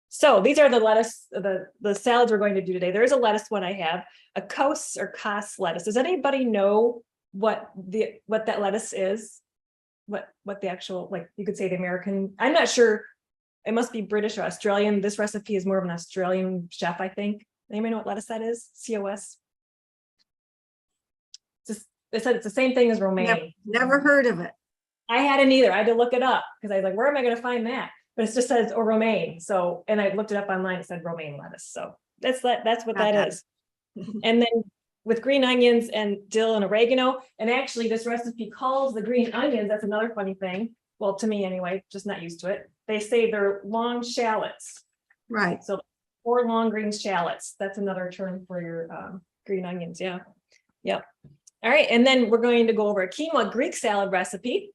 So these are the lettuce, the salads we're going to do today. There is a lettuce one I have, a Kos or Kos lettuce. Does anybody know what that lettuce is? What the actual, like you could say the American, I'm not sure. It must be British or Australian. This recipe is more of an Australian chef, I think. Anybody know what lettuce that is? COS. They said it's the same thing as romaine. Never heard of it. I hadn't either. I had to look it up because I was like, where am I going to find that? But it just says romaine. So, and I looked it up online. It said romaine lettuce. So that's what that is. And then with green onions and dill and oregano. And actually, this recipe calls the green onions. That's another funny thing. Well, to me anyway, just not used to it. They say they're long shallots. Right. So 4 long green shallots. That's another term for your green onions. Yeah. Yep. All right. And then we're going to go over a quinoa Greek salad recipe.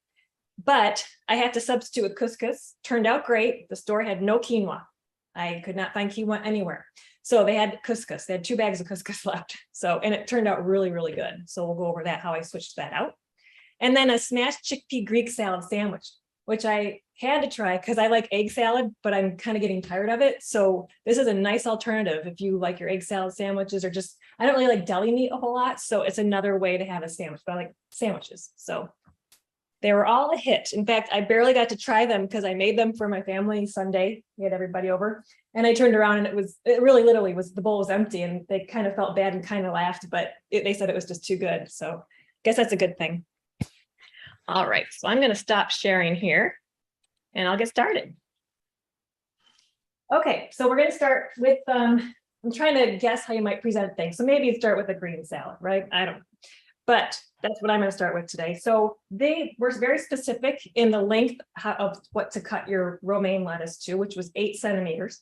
But I have to substitute with couscous. Turned out great. The store had no quinoa. I could not find quinoa anywhere. So they had couscous. They had 2 bags of couscous left. So, and it turned out really, really good. So we'll go over that, how I switched that out. And then a smashed chickpea Greek salad sandwich, which I had to try because I like egg salad, but I'm kind of getting tired of it. So this is a nice alternative if you like your egg salad sandwiches, or just, I don't really like deli meat a whole lot. So it's another way to have a sandwich, but I like sandwiches. So they were all a hit. In fact, I barely got to try them because I made them for my family Sunday. We had everybody over, and I turned around and it really literally was, the bowl was empty, and they kind of felt bad and kind of laughed, but they said it was just too good. So I guess that's a good thing. All right, so I'm going to stop sharing here and I'll get started. Okay, so we're going to start with, I'm trying to guess how you might present things. So maybe you start with a green salad, right? I don't know. But that's what I'm going to start with today. So they were very specific in the length of what to cut your romaine lettuce to, which was 8 centimeters.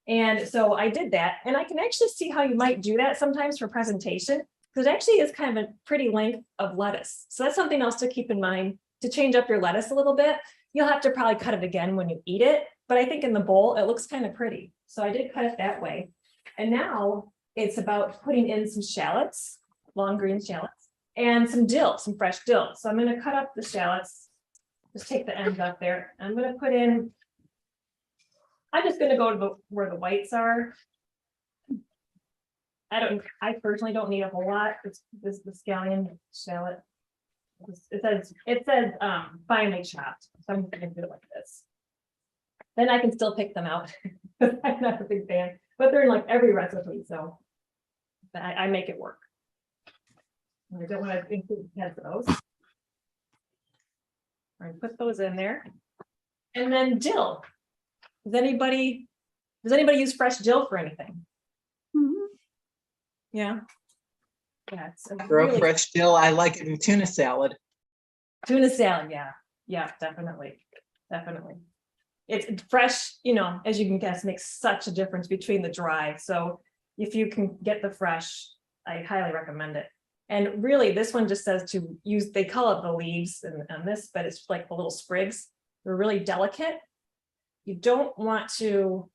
And so I did that, and I can actually see how you might do that sometimes for presentation, because it actually is kind of a pretty length of lettuce. So that's something else to keep in mind. To change up your lettuce a little bit, you'll have to probably cut it again when you eat it. But I think in the bowl, it looks kind of pretty. So I did cut it that way. And now it's about putting in some shallots, long green shallots, and some dill, some fresh dill. So I'm going to cut up the shallots, just take the ends up there. I'm going to put in, I'm just going to go to where the whites are. I personally don't need a whole lot. It's this the scallion shallot. It says finely chopped. So I'm going to do it like this. Then I can still pick them out. I'm not a big fan, but they're in like every recipe, so I make it work. I don't want to include the heads of those. All right, put those in there. And then dill. Does anybody use fresh dill for anything? Mhm. Yeah. Yeah, it's For a fresh dill, I like it in tuna salad. Tuna salad, yeah. Yeah, definitely. Definitely. It's fresh, as you can guess, makes such a difference between the dry. So if you can get the fresh, I highly recommend it. And really, this one just says to use, they call it the leaves and this, but it's like the little sprigs. They're really delicate. You don't want to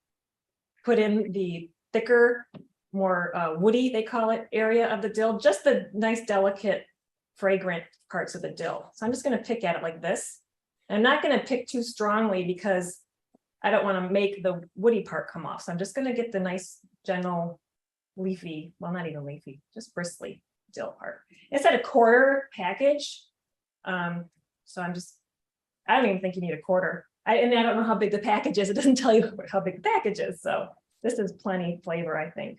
put in the thicker, more woody, they call it, area of the dill, just the nice, delicate, fragrant parts of the dill. So I'm just going to pick at it like this. I'm not going to pick too strongly because I don't want to make the woody part come off. So I'm just going to get the nice, gentle, leafy, well, not even leafy, just bristly dill part. It's at a quarter package. So I don't even think you need a quarter. And I don't know how big the package is. It doesn't tell you how big the package is. So this is plenty flavor, I think.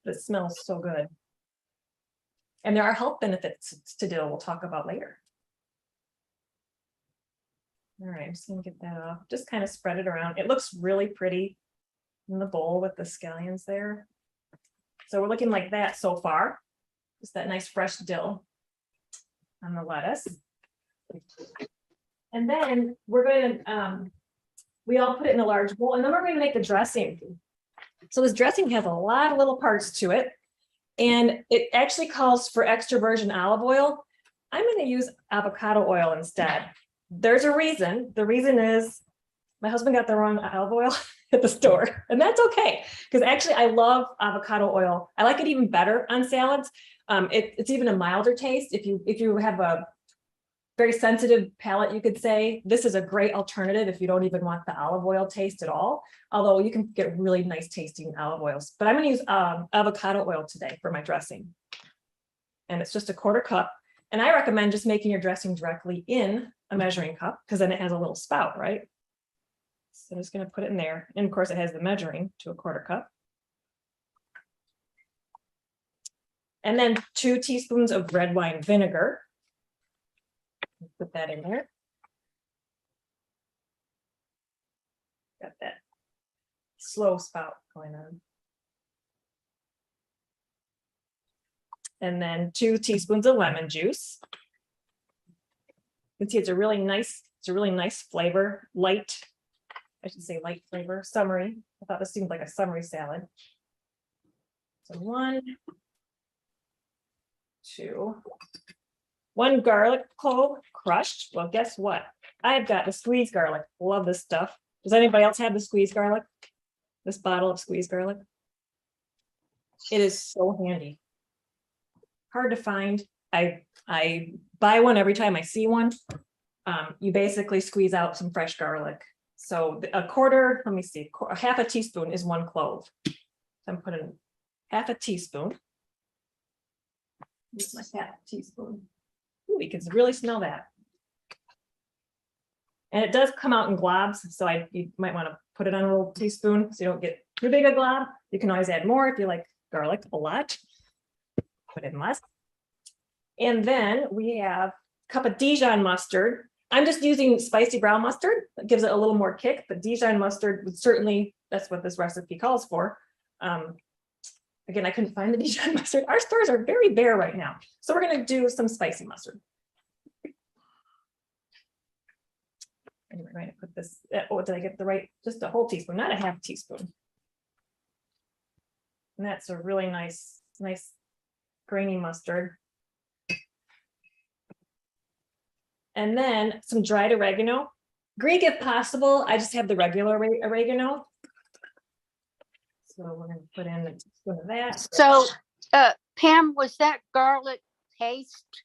It smells so good. And there are health benefits to dill we'll talk about later. All right, I'm just gonna get that off. Just kind of spread it around. It looks really pretty in the bowl with the scallions there. So we're looking like that so far. Just that nice fresh dill on the lettuce. And then we're going to, we all put it in a large bowl, and then we're going to make the dressing. So this dressing has a lot of little parts to it, and it actually calls for extra virgin olive oil. I'm going to use avocado oil instead. There's a reason. The reason is my husband got the wrong olive oil at the store, and that's okay, because actually I love avocado oil. I like it even better on salads. It's even a milder taste. If you have a very sensitive palate, you could say. This is a great alternative if you don't even want the olive oil taste at all. Although you can get really nice tasting olive oils, but I'm going to use avocado oil today for my dressing. And it's just a 1/4 cup. And I recommend just making your dressing directly in a measuring cup because then it has a little spout, right? So I'm just going to put it in there. And of course it has the measuring to a 1/4 cup. And then 2 teaspoons of red wine vinegar. Put that in there. Got that slow spout going on. And then 2 teaspoons of lemon juice. You can see it's a really nice flavor, light, I should say light flavor, summery. I thought this seemed like a summery salad. So 1, 2, 1 garlic clove crushed. Well, guess what? I've got the squeezed garlic. Love this stuff. Does anybody else have the squeezed garlic? This bottle of squeezed garlic? It is so handy. Hard to find. I buy one every time I see one. You basically squeeze out some fresh garlic. So a 1/4, let me see, half a teaspoon is 1 clove. So I'm putting half a teaspoon. Use my half teaspoon. Ooh, you can really smell that. And it does come out in globs, so you might want to put it on a little teaspoon so you don't get too big a glob. You can always add more if you like garlic a lot. Put in less. And then we have a cup of Dijon mustard. I'm just using spicy brown mustard. That gives it a little more kick, but Dijon mustard would certainly, that's what this recipe calls for. Again, I couldn't find the Dijon mustard. Our stores are very bare right now. So we're going to do some spicy mustard. And we're going to put this, oh, did I get the right, just a whole teaspoon, not a half teaspoon. And that's a really nice grainy mustard. And then some dried oregano. Greek if possible. I just have the regular oregano. So we're going to put in a teaspoon of that. So, Pam, was that garlic paste?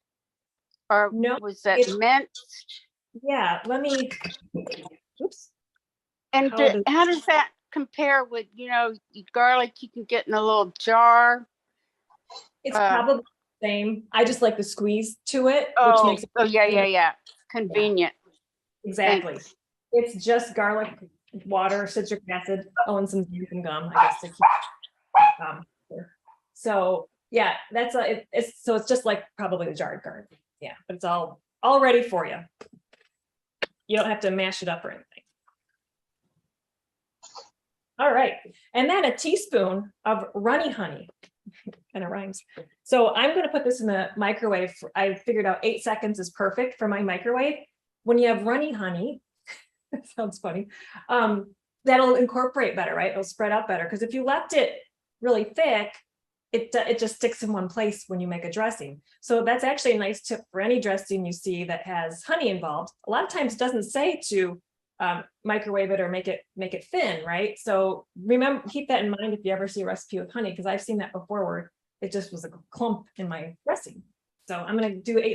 Or No, was that it's- minced? Yeah, let me, oops. And how does that compare with, garlic you can get in a little jar? It's probably the same. I just like the squeeze to it, which Oh, makes it. yeah. Convenient. Exactly. It's just garlic, water, citric acid, and some xanthan gum, I guess. To keep, so yeah, that's it's just like probably the jarred garlic. Yeah, but it's all ready for you. You don't have to mash it up or anything. All right, and then a teaspoon of runny honey. Kind of rhymes. So I'm going to put this in the microwave. I figured out 8 seconds is perfect for my microwave. When you have runny honey, that sounds funny, that'll incorporate better, right? It'll spread out better. Because if you left it really thick, it just sticks in one place when you make a dressing. So that's actually a nice tip for any dressing you see that has honey involved. A lot of times it doesn't say to microwave it or make it thin, right? So remember, keep that in mind if you ever see a recipe with honey, because I've seen that before where it just was a clump in my dressing. So I'm going to do 8 seconds.